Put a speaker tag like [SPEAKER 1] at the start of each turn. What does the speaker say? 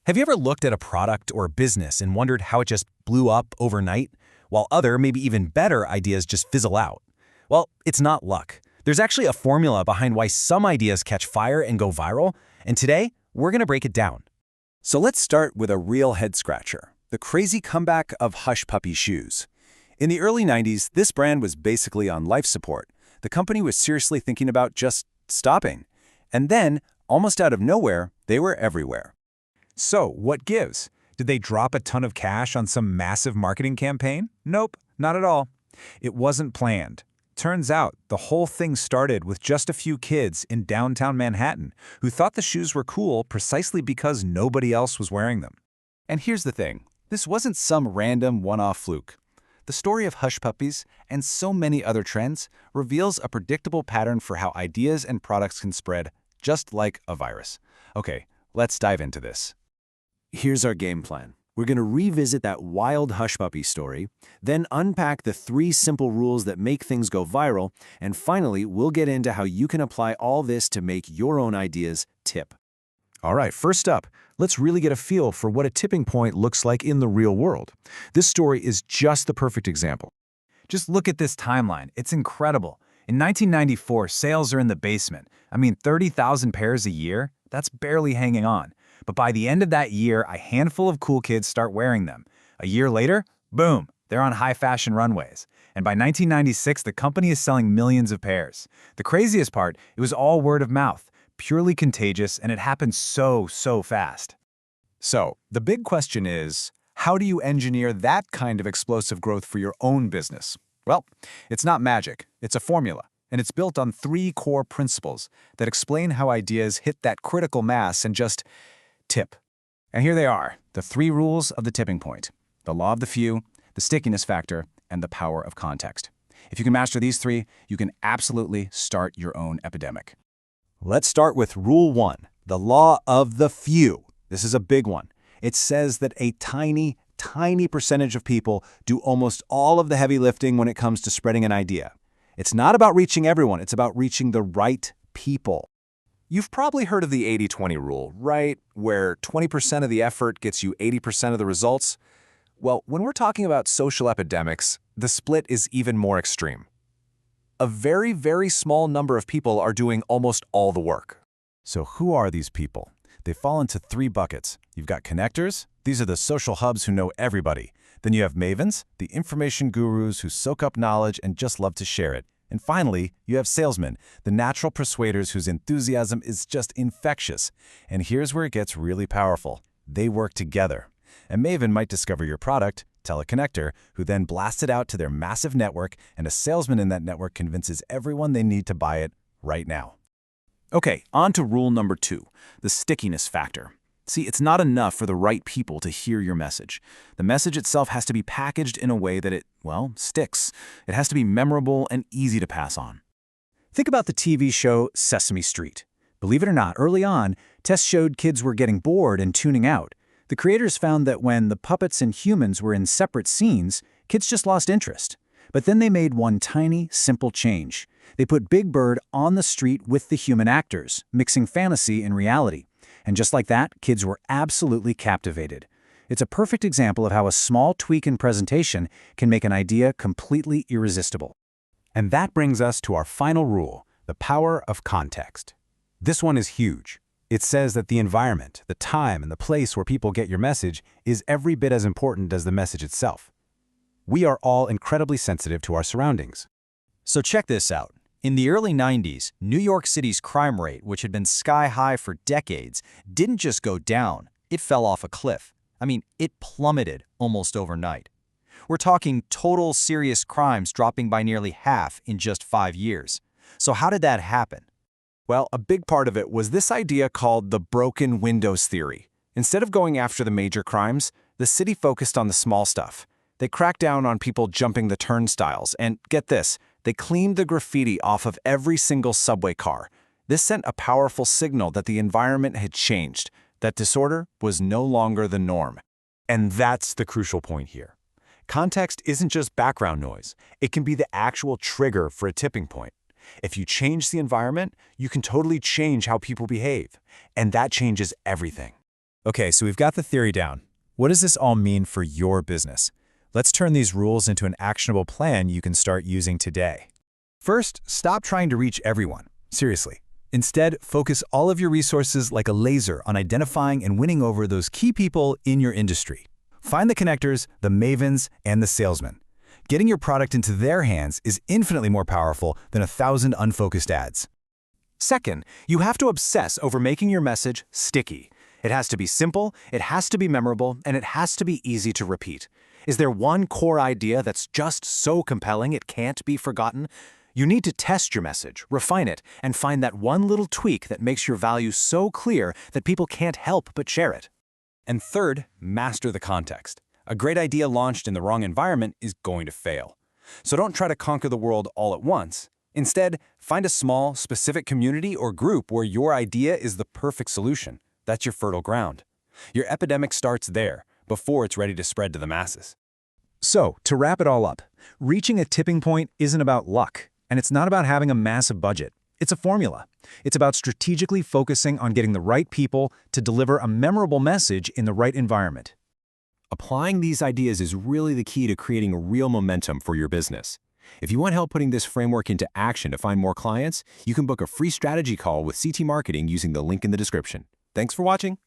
[SPEAKER 1] Have you ever looked at a product or a business and wondered how it just blew up overnight, while other, maybe even better ideas just fizzle out? Well, it's not luck. There's actually a formula behind why some ideas catch fire and go viral, and today, we're going to break it down.
[SPEAKER 2] So let's start with a real head-scratcher, the crazy comeback of Hush Puppies shoes. In the early 90s, this brand was basically on life support. The company was seriously thinking about just stopping. And then, almost out of nowhere, they were everywhere.
[SPEAKER 3] So, what gives? Did they drop a ton of cash on some massive marketing campaign? Nope, not at all. It wasn't planned. Turns out, the whole thing started with just a few kids in downtown Manhattan who thought the shoes were cool precisely because nobody else was wearing them.
[SPEAKER 2] And here's the thing. This wasn't some random one-off fluke. The story of Hush Puppies, and so many other trends, reveals a predictable pattern for how ideas and products can spread, just like a virus. Okay, let's dive into this. Here's our game plan. We're going to revisit that wild Hush Puppy story, then unpack the 3 simple rules that make things go viral, and finally, we'll get into how you can apply all this to make your own ideas tip.
[SPEAKER 3] All right, first up, let's really get a feel for what a tipping point looks like in the real world. This story is just the perfect example.
[SPEAKER 1] Just look at this timeline. It's incredible. In 1994, sales are in the basement. 30,000 pairs a year? That's barely hanging on. But by the end of that year, a handful of cool kids start wearing them. A year later, boom, they're on high-fashion runways. And by 1996, the company is selling millions of pairs. The craziest part, it was all word of mouth, purely contagious, and it happened so fast.
[SPEAKER 3] So, the big question is, how do you engineer that kind of explosive growth for your own business? Well, it's not magic, it's a formula, and it's built on 3 core principles that explain how ideas hit that critical mass and just tip. And here they are, the 3 rules of the tipping point: the law of the few, the stickiness factor, and the power of context. If you can master these 3, you can absolutely start your own epidemic.
[SPEAKER 2] Let's start with Rule 1, the law of the few. This is a big one. It says that a tiny percentage of people do almost all of the heavy lifting when it comes to spreading an idea. It's not about reaching everyone, it's about reaching the right people. You've probably heard of the 80-20 rule, right? Where 20% of the effort gets you 80% of the results. Well, when we're talking about social epidemics, the split is even more extreme. A very small number of people are doing almost all the work. So who are these people? They fall into 3 buckets. You've got connectors. These are the social hubs who know everybody. Then you have mavens, the information gurus who soak up knowledge and just love to share it. And finally, you have salesmen, the natural persuaders whose enthusiasm is just infectious. And here's where it gets really powerful. They work together. A maven might discover your product, tell a connector, who then blasts it out to their massive network, and a salesman in that network convinces everyone they need to buy it right now. Okay, on to rule number 2, the stickiness factor. See, it's not enough for the right people to hear your message. The message itself has to be packaged in a way that it, sticks. It has to be memorable and easy to pass on. Think about the TV show Sesame Street. Believe it or not, early on, tests showed kids were getting bored and tuning out. The creators found that when the puppets and humans were in separate scenes, kids just lost interest. But then they made one tiny, simple change. They put Big Bird on the street with the human actors, mixing fantasy and reality. And just like that, kids were absolutely captivated. It's a perfect example of how a small tweak in presentation can make an idea completely irresistible. And that brings us to our final rule, the power of context. This one is huge. It says that the environment, the time, and the place where people get your message is every bit as important as the message itself. We are all incredibly sensitive to our surroundings.
[SPEAKER 4] So check this out. In the early 90s, New York City's crime rate, which had been sky-high for decades, didn't just go down, it fell off a cliff. It plummeted almost overnight. We're talking total serious crimes dropping by nearly half in just 5 years. So how did that happen?
[SPEAKER 2] Well, a big part of it was this idea called the broken windows theory. Instead of going after the major crimes, the city focused on the small stuff. They cracked down on people jumping the turnstiles, and get this, they cleaned the graffiti off of every single subway car. This sent a powerful signal that the environment had changed, that disorder was no longer the norm. And that's the crucial point here. Context isn't just background noise. It can be the actual trigger for a tipping point. If you change the environment, you can totally change how people behave. And that changes everything.
[SPEAKER 1] Okay, so we've got the theory down. What does this all mean for your business? Let's turn these rules into an actionable plan you can start using today. First, stop trying to reach everyone. Seriously. Instead, focus all of your resources like a laser on identifying and winning over those key people in your industry. Find the connectors, the mavens, and the salesmen. Getting your product into their hands is infinitely more powerful than 1,000 unfocused ads. Second, you have to obsess over making your message sticky. It has to be simple, it has to be memorable, and it has to be easy to repeat. Is there one core idea that's just so compelling it can't be forgotten? You need to test your message, refine it, and find that one little tweak that makes your value so clear that people can't help but share it.
[SPEAKER 3] And third, master the context. A great idea launched in the wrong environment is going to fail. So don't try to conquer the world all at once. Instead, find a small, specific community or group where your idea is the perfect solution. That's your fertile ground. Your epidemic starts there, before it's ready to spread to the masses.
[SPEAKER 1] So, to wrap it all up, reaching a tipping point isn't about luck, and it's not about having a massive budget. It's a formula. It's about strategically focusing on getting the right people to deliver a memorable message in the right environment.
[SPEAKER 5] Applying these ideas is really the key to creating real momentum for your business. If you want help putting this framework into action to find more clients, you can book a free strategy call with CT Marketing using the link in the description. Thanks for watching.